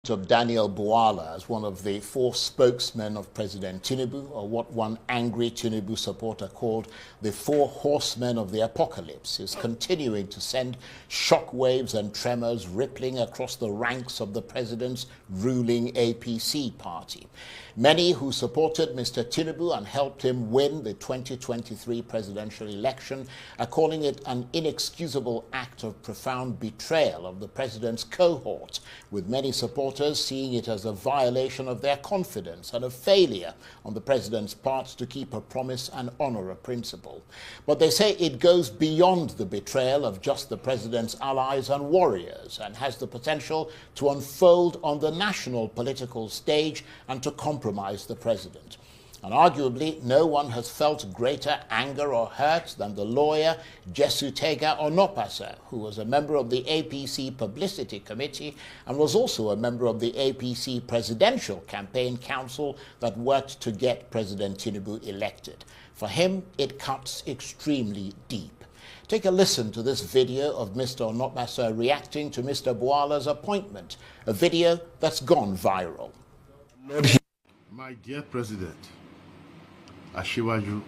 Of Daniel Bwala as one of the four spokesmen of President Tinubu, or what one angry Tinubu supporter called the four horsemen of the apocalypse, is continuing to send shockwaves and tremors rippling across the ranks of the president's ruling APC party. Many who supported Mr. Tinubu and helped him win the 2023 presidential election are calling it an inexcusable act of profound betrayal of the president's cohort, with many supporters seeing it as a violation of their confidence and a failure on the president's part to keep a promise and honor a principle. But they say it goes beyond the betrayal of just the president's allies and warriors and has the potential to unfold on the national political stage and to compromise the president. And arguably, no one has felt greater anger or hurt than the lawyer Jesutega Onokpasa, who was a member of the APC Publicity Committee and was also a member of the APC Presidential Campaign Council that worked to get President Tinubu elected. For him, it cuts extremely deep. Take a listen to this video of Mr. Onokpasa reacting to Mr. Bwala's appointment, a video that's gone viral. My dear President, Asiwaju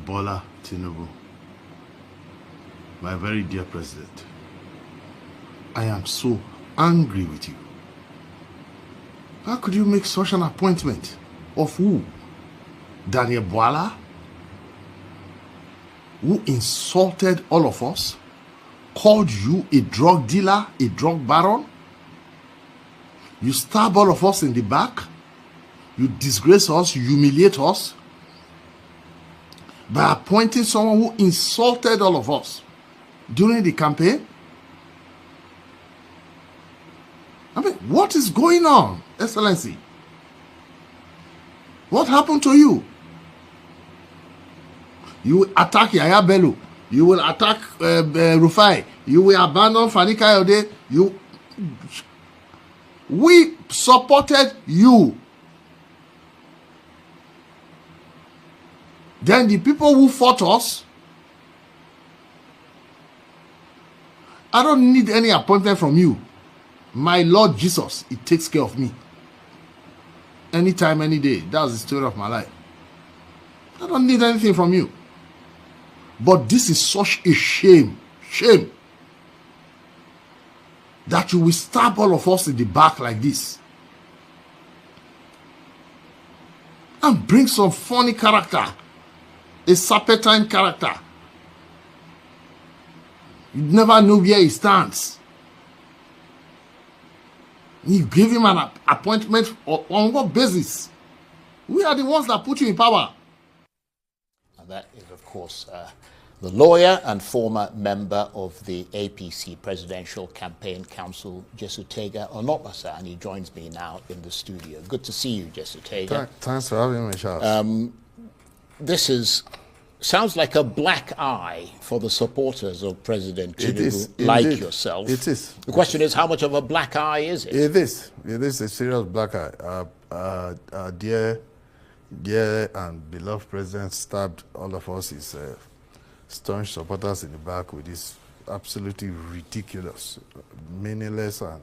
Bola Tinubu, my very dear President, I am so angry with you. How could you make such an appointment? Of who? Daniel Bola, who insulted all of us, called you a drug dealer, a drug baron. You stab all of us in the back. You disgrace us, you humiliate us by appointing someone who insulted all of us during the campaign. I mean, what is going on, Excellency? What happened to you? You will attack Yaya Bello. You will attack Rufai. You will abandon Fani Kayode. We supported you. Then the people who fought us, I don't need any appointment from you. My Lord Jesus, it takes care of me. Anytime, any day. That's the story of my life. I don't need anything from you. But this is such a shame. Shame. That you will stab all of us in the back like this. And bring some funny character. A serpentine character. You never know where he stands. You give him an appointment on what basis? We are the ones that put you in power. And that is, of course, the lawyer and former member of the APC Presidential Campaign Council, Jesutega Onokpasa, and he joins me now in the studio. Good to see you, Jesutega. Thanks for having me, Charles. This sounds like a black eye for the supporters of President Tinubu, It is, like indeed. yourself. It is. The question is, how much of a black eye is it? It is. It is a serious black eye. Dear and beloved President stabbed all of us, his staunch supporters in the back, with this absolutely ridiculous, meaningless, and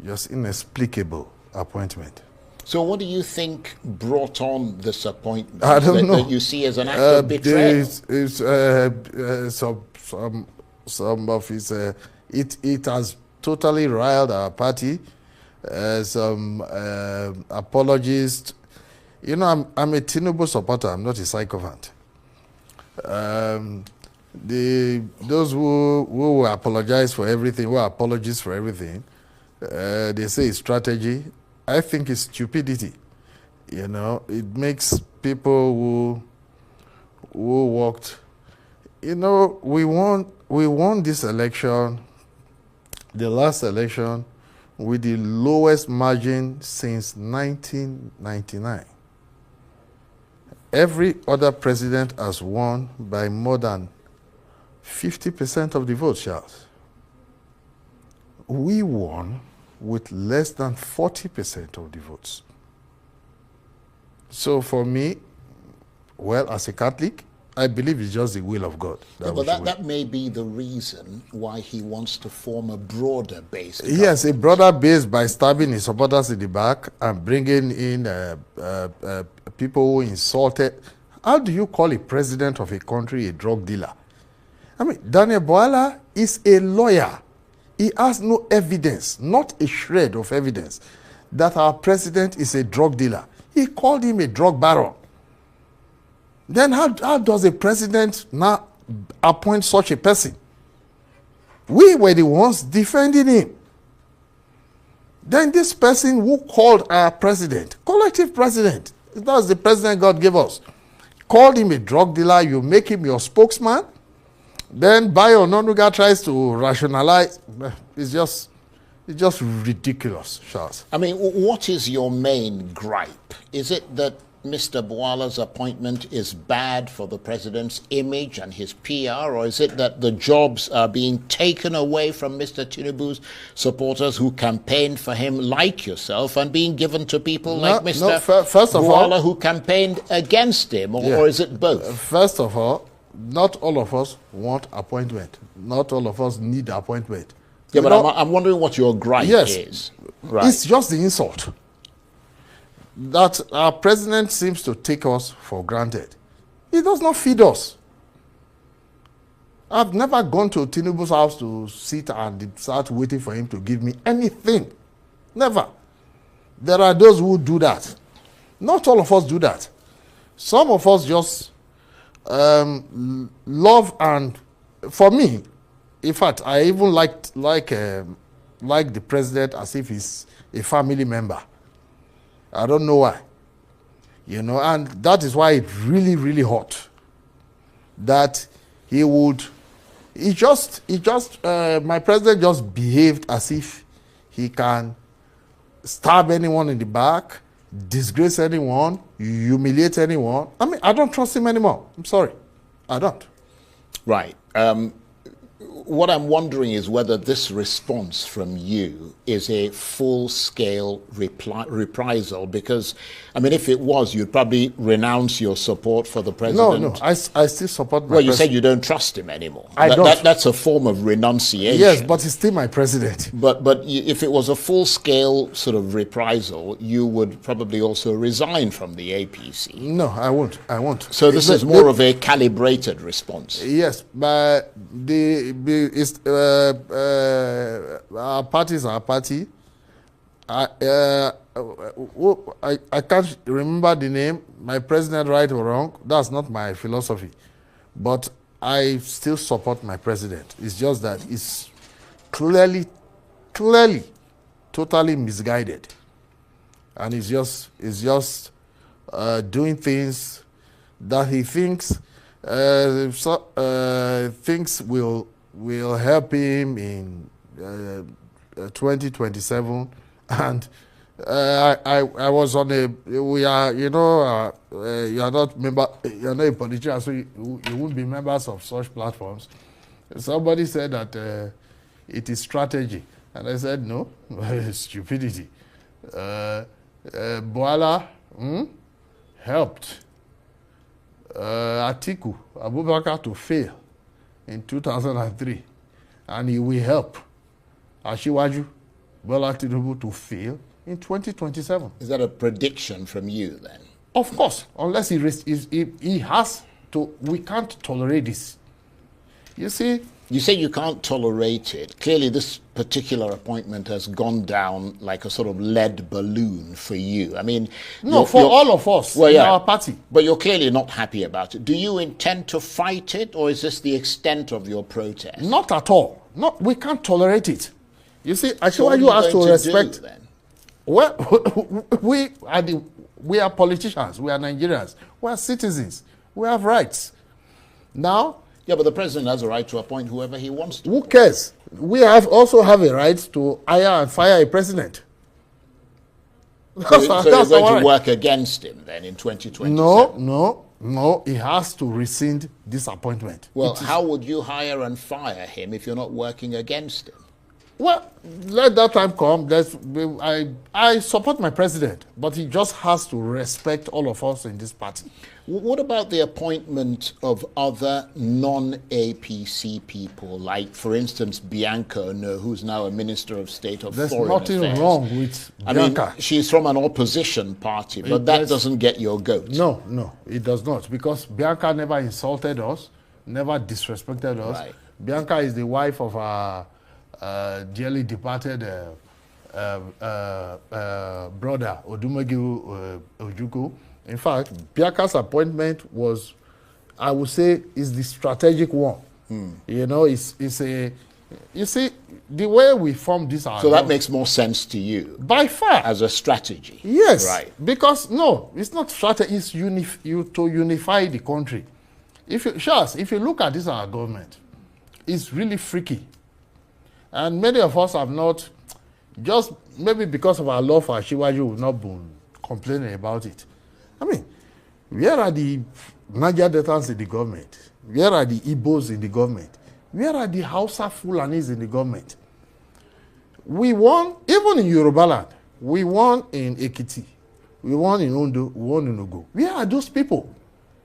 just inexplicable appointment. So what do you think brought on this appointment? I don't know. That you see as an act of betrayal? Some of his, it has totally riled our party. Some apologies. You know, I'm a Tinubu supporter. I'm not a sycophant. Those who apologize for everything, who apologies for everything, they say it's strategy. I think it's stupidity. You know, it makes people who walked. You know, we won this election, the last election, with the lowest margin since 1999. Every other president has won by more than 50% of the votes, Charles. We won with less than 40% of the votes. So for me, well, as a Catholic, I believe it's just the will of God. Yeah, but that may be the reason why he wants to form a broader base. Yes, a broader base by stabbing his supporters in the back and bringing in people who insulted. How do you call a president of a country a drug dealer? I mean, Daniel Bola is a lawyer. He has no evidence, not a shred of evidence, that our president is a drug dealer. He called him a drug baron. Then how does a president now appoint such a person? We were the ones defending him. Then this person who called our president, collective president, that's the president God gave us, called him a drug dealer, you make him your spokesman. Then Bayo Ononuga tries to rationalize. It's just ridiculous, Charles. I mean, what is your main gripe? Is it that Mr. Bola's appointment is bad for the president's image and his PR, or is it that the jobs are being taken away from Mr. Tinubu's supporters who campaigned for him, like yourself, and being given to people like Mr. Bola, who campaigned against him, or is it both? First of all, not all of us want appointment. Not all of us need appointment. Yeah, but I'm wondering what your gripe is. Right. It's just the insult that our president seems to take us for granted. He does not feed us. I've never gone to Tinubu's house to sit and start waiting for him to give me anything. Never. There are those who do that. Not all of us do that. Some of us just love, and for me, in fact, I even like the president as if he's a family member. I don't know why, and that is why it's really, really hot. That my president just behaved as if he can stab anyone in the back, disgrace anyone, humiliate anyone. I mean, I don't trust him anymore. I'm sorry, I don't. Right. What I'm wondering is whether this response from you is a full-scale reprisal, because, I mean, if it was, you'd probably renounce your support for the president. No, I still support my president. Well, you said you don't trust him anymore. I don't. That's a form of renunciation. Yes, but he's still my president. But if it was a full-scale sort of reprisal, you would probably also resign from the APC. No, I won't. So this is more of a calibrated response. Yes, but our party is our party. I can't remember the name. My president, right or wrong, that's not my philosophy. But I still support my president. It's just that it's clearly, totally misguided, and it's just doing things that he thinks things will help him in 2027. And I was on you're not a politician, so you won't be members of such platforms. Somebody said that it is strategy, and I said no, it's stupidity. Bola helped Atiku Abubakar to fail in 2003, and he will help Asiwaju Bola Tinubu to fail in 2027. Is that a prediction from you then? Of course, unless he has to. We can't tolerate this. You see. You say you can't tolerate it. Clearly, this particular appointment has gone down like a sort of lead balloon for you. I mean, no, for all of us in our party. But you're clearly not happy about it. Do you intend to fight it, or is this the extent of your protest? Not at all. No, we can't tolerate it. You see, actually, you have to respect. Well, we are politicians. We are Nigerians. We are citizens. We have rights. Now. Yeah, but the president has a right to appoint whoever he wants to. Who cares? We also have a right to hire and fire a president. So you're going to work against him then in 2027? No. He has to rescind this appointment. Well, how would you hire and fire him if you're not working against him? Well, let that time come. I support my president, but he just has to respect all of us in this party. What about the appointment of other non-APC people, like, for instance, Bianca Ono, who's now a Minister of State of Foreign Affairs? There's nothing wrong with Bianca. I mean, she's from an opposition party, but that doesn't get your goat. No, it does not, because Bianca never insulted us, never disrespected us. Right. Bianca is the wife of our dearly departed brother, Odumegu Ojukwu. In fact, Bianca's appointment was, I would say, is the strategic one. You know, it's a, you see, the way we form this. So that makes more sense to you? By far. As a strategy? Yes. Right. Because, no, it's not strategy, it's to unify the country. If you look at this, our government, it's really freaky. And many of us have not, just maybe because of our love for Ashiwaju, we've not been complaining about it. I mean, where are the Niger Deltans in the government? Where are the Igbos in the government? Where are the Hausa Fulanis in the government? We won, even in Yoruba land, we won in Ekiti, we won in Ondo, we won in Ogo. Where are those people?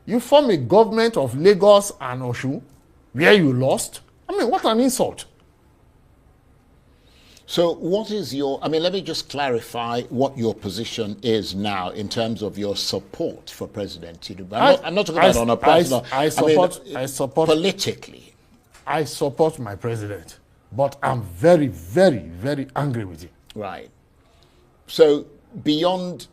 You form a government of Lagos and Osun, where you lost? I mean, what an insult. So what is your, I mean, let me just clarify what your position is now in terms of your support for President Tinubu. I'm not talking about on a personal, I support politically. I support my president, but I'm very, very, very angry with him. Right. So beyond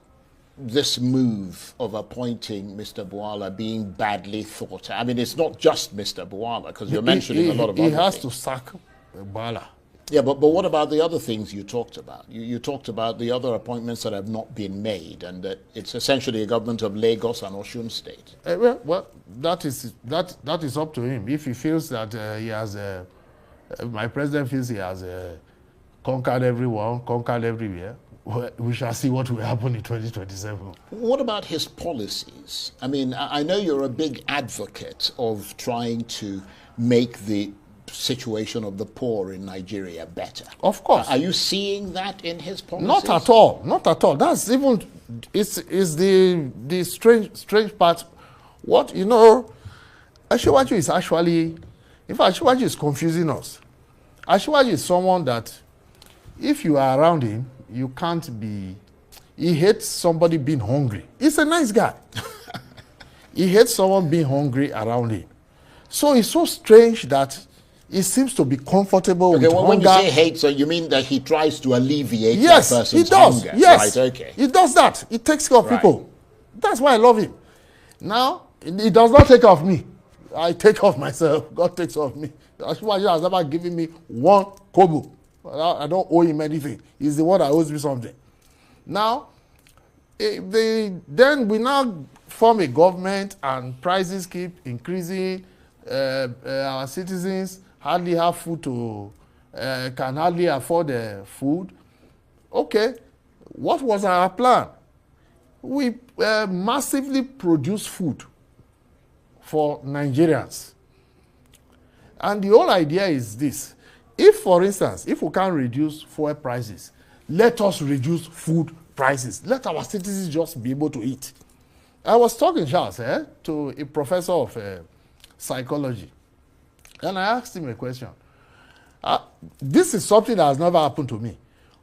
this move of appointing Mr. Bola being badly thought, I mean, it's not just Mr. Bola, because you're mentioning a lot of other things. He has to sack Bola. Yeah, but what about the other things you talked about? You talked about the other appointments that have not been made, and that it's essentially a government of Lagos and Osun State. Well, that is up to him. If he feels that he has, my president feels he has conquered everyone, conquered everywhere, well, we shall see what will happen in 2027. What about his policies? I mean, I know you're a big advocate of trying to make the situation of the poor in Nigeria better. Of course. Are you seeing that in his policies? Not at all. Not at all. That's even, it's the strange part. What, you know, Ashiwaju is actually, in fact, Ashiwaju is confusing us. Ashiwaju is someone that, if you are around him, you can't be, he hates somebody being hungry. He's a nice guy. He hates someone being hungry around him. So it's so strange that he seems to be comfortable with hunger. When you say hate, so you mean that he tries to alleviate that person's hunger? Yes, right, okay. He does that. He takes care of people. That's why I love him. Now, he does not take care of me. I take care of myself. God takes care of me. Ashiwaju has never given me one kobo. I don't owe him anything. He's the one that owes me something. Now, then we now form a government and prices keep increasing. Our citizens hardly have food to, can hardly afford food. Okay, what was our plan? We massively produce food for Nigerians. And the whole idea is this. If, for instance, if we can't reduce fuel prices, let us reduce food prices. Let our citizens just be able to eat. I was talking, Charles, to a professor of psychology. And I asked him a question. This is something that has never happened to me.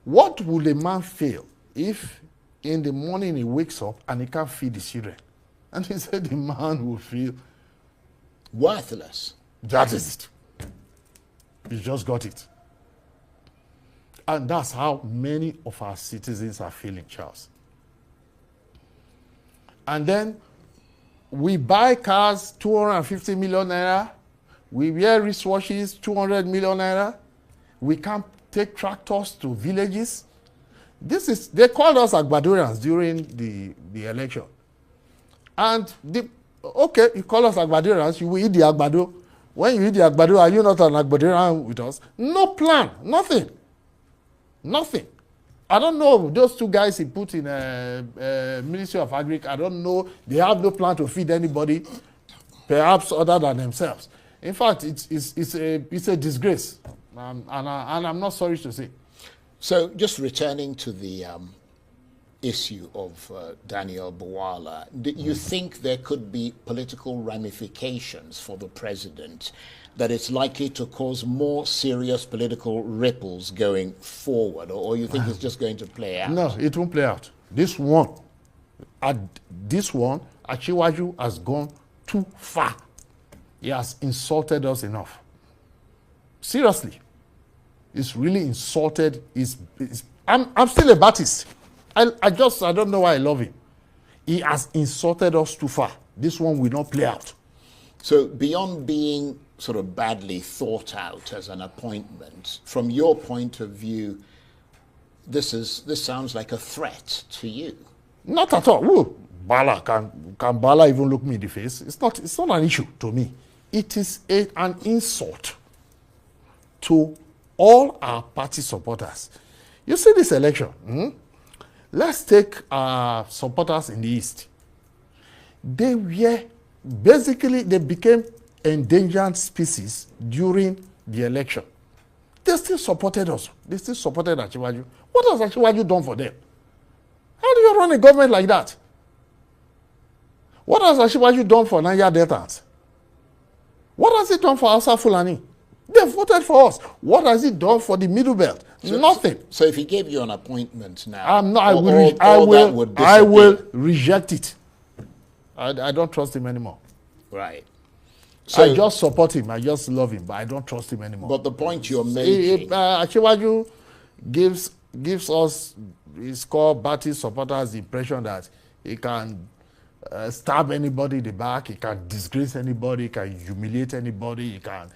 What would a man feel if in the morning he wakes up and he can't feed his children? And he said the man will feel worthless. That is it. He just got it. And that's how many of our citizens are feeling, Charles. And then we buy cars, 250 million naira. We wear wristwatches, 200 million naira. We can't take tractors to villages. They called us Agbadorians during the election. And okay, you call us Agbadorians, you will eat the Agbado. When you eat the Agbado, are you not an Agbadorian with us? No plan, nothing. Nothing. I don't know, those two guys he put in Ministry of Agriculture, I don't know, they have no plan to feed anybody, perhaps other than themselves. In fact, it's a disgrace. and I'm not sorry to say. So just returning to the issue of Daniel Bwala, do you think there could be political ramifications for the president, that it's likely to cause more serious political ripples going forward, or you think it's just going to play out? No, it won't play out. This one, Achiwaju has gone too far. He has insulted us enough. Seriously. He's really insulted. I'm still a Baptist. I don't know why I love him. He has insulted us too far. This one will not play out. So beyond being sort of badly thought out as an appointment, from your point of view, this sounds like a threat to you. Not at all. Ooh, Bala, can Bala even look me in the face? It's not an issue to me. It is an insult to all our party supporters. You see this election, let's take our supporters in the East. They became endangered species during the election. They still supported us. They still supported Achiwaju. What has Achiwaju done for them? How do you run a government like that? What has Achiwaju done for Niger Deltans? What has he done for Hausa Fulani? They voted for us. What has he done for the Middle Belt? Nothing. So if he gave you an appointment now, I will reject it. I don't trust him anymore. Right. So, I just support him. I just love him, but I don't trust him anymore. But the point you're making, Achiwaju gives us his core party supporters the impression that he can stab anybody in the back, he can disgrace anybody, he can humiliate anybody, he can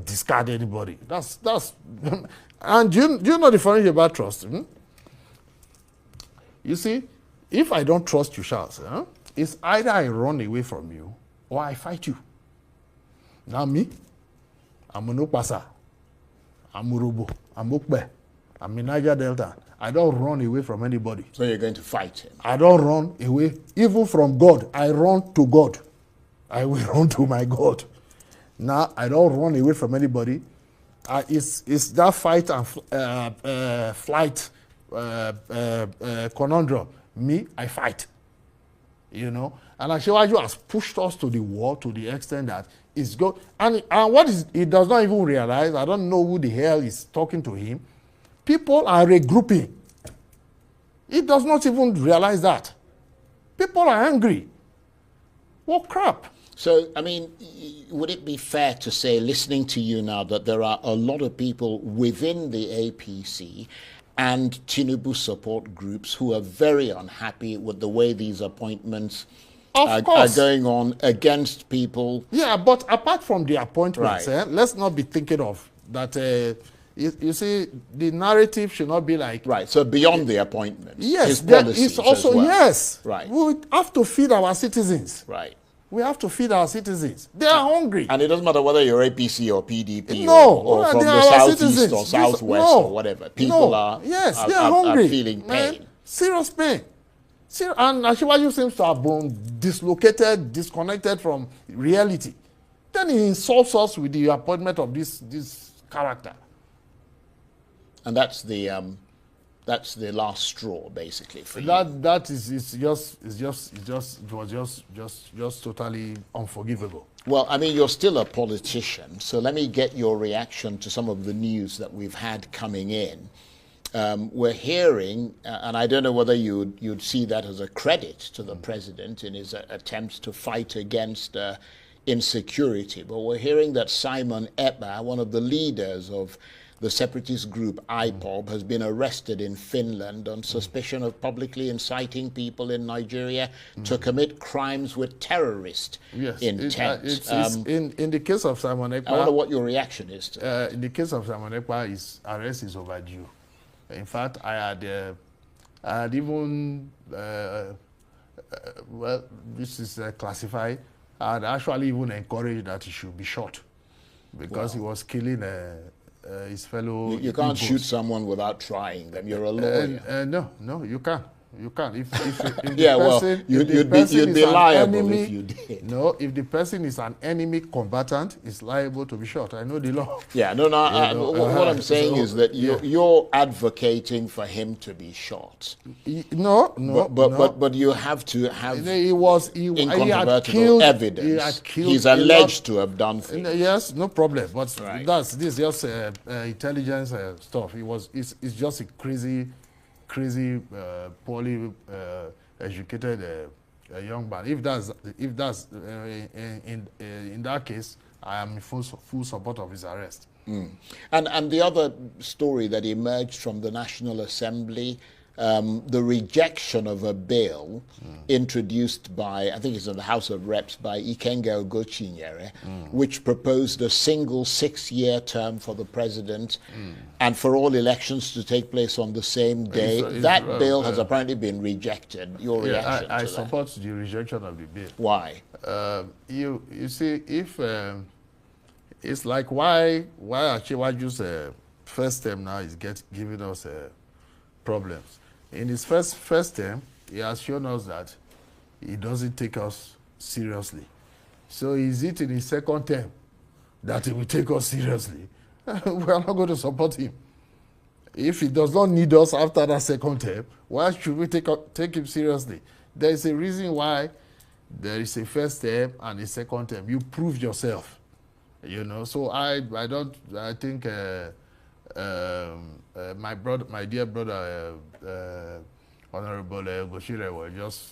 discard anybody. That's and do you know the funny thing about trust? You see, if I don't trust you, Charles, it's either I run away from you or I fight you. Now me, I'm Onokpasa, I'm Urobo, I'm Okpe, I'm in Niger Delta. I don't run away from anybody. So you're going to fight him? I don't run away, even from God. I run to God. I will run to my God. Now, I don't run away from anybody. It's that fight and flight conundrum. Me, I fight. You know? And Achiwaju has pushed us to the wall to the extent that it's good. And what is, he does not even realize, I don't know who the hell is talking to him. People are regrouping. He does not even realize that. People are angry. What crap? So, I mean, would it be fair to say, listening to you now, that there are a lot of people within the APC and Tinubu support groups who are very unhappy with the way these appointments are going on against people? Yeah, but apart from the appointments, right. Let's not be thinking of that. You see, the narrative should not be like... Right, so beyond the appointments, yes, his policies it's also, as well. Yes. Right. We have to feed our citizens. Right. We have to feed our citizens. They are hungry. And it doesn't matter whether you're APC or PDP or from the southeast or southwest or whatever. People are hungry. Feeling pain. Serious pain. And Achiwaju seems to have been dislocated, disconnected from reality. Then he insults us with the appointment of this character. And that's the last straw, basically, for you. That is just totally unforgivable. Well, I mean, you're still a politician, so let me get your reaction to some of the news that we've had coming in. We're hearing, and I don't know whether you'd see that as a credit to the president in his attempts to fight against insecurity, but we're hearing that Simon Ekpa, one of the leaders of the separatist group IPOB, has been arrested in Finland on suspicion of publicly inciting people in Nigeria to commit crimes with terrorist intent. In the case of Simon Ekpa, I wonder what your reaction is to in the case of Simon Ekpa, his arrest is overdue. In fact, I had even, well, this is classified, I had actually even encouraged that he should be shot because he was killing his fellow. You can't shoot someone without trying them. You're a lawyer. No, you can't. You can't. If the Yeah, well, person, you'd person be is an liable enemy, if you did. No, if the person is an enemy combatant, it's liable to be shot. I know the law. Yeah, no, no. What I'm saying is that you're advocating for him to be shot. No. But you have to have incontrovertible evidence. He's alleged to have done things. Yes, no problem. But Right. this is just intelligence stuff. It's just a crazy, poorly educated young man. If that's in that case, I am in full support of his arrest. And the other story that emerged from the National Assembly, the rejection of a bill introduced by, I think it's in the House of Reps, by Ikenga Ogochinyere, which proposed a single 6-year term for the president and for all elections to take place on the same day. That bill has apparently been rejected. Your reaction to that? I support the rejection of the bill. Why? You see, if it's like why Achiwaju's first term now is giving us problems. In his first term, he has shown us that he doesn't take us seriously. So is it in his second term that he will take us seriously? We are not going to support him. If he does not need us after that second term, why should we take him seriously? There is a reason why there is a first term and a second term. You prove yourself, you know. So I think my dear brother, Honorable Goshire, was just,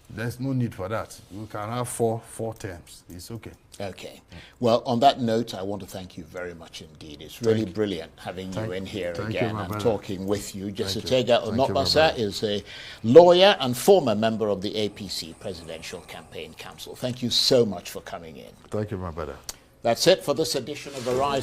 there's no need for that. We can have four terms. It's okay. Okay. Well, on that note, I want to thank you very much indeed. It's really brilliant having you in here again and talking with you. Jesitega Onokpasa is a lawyer and former member of the APC Presidential Campaign Council. Thank you so much for coming in. Thank you, my brother. That's it for this edition of Arise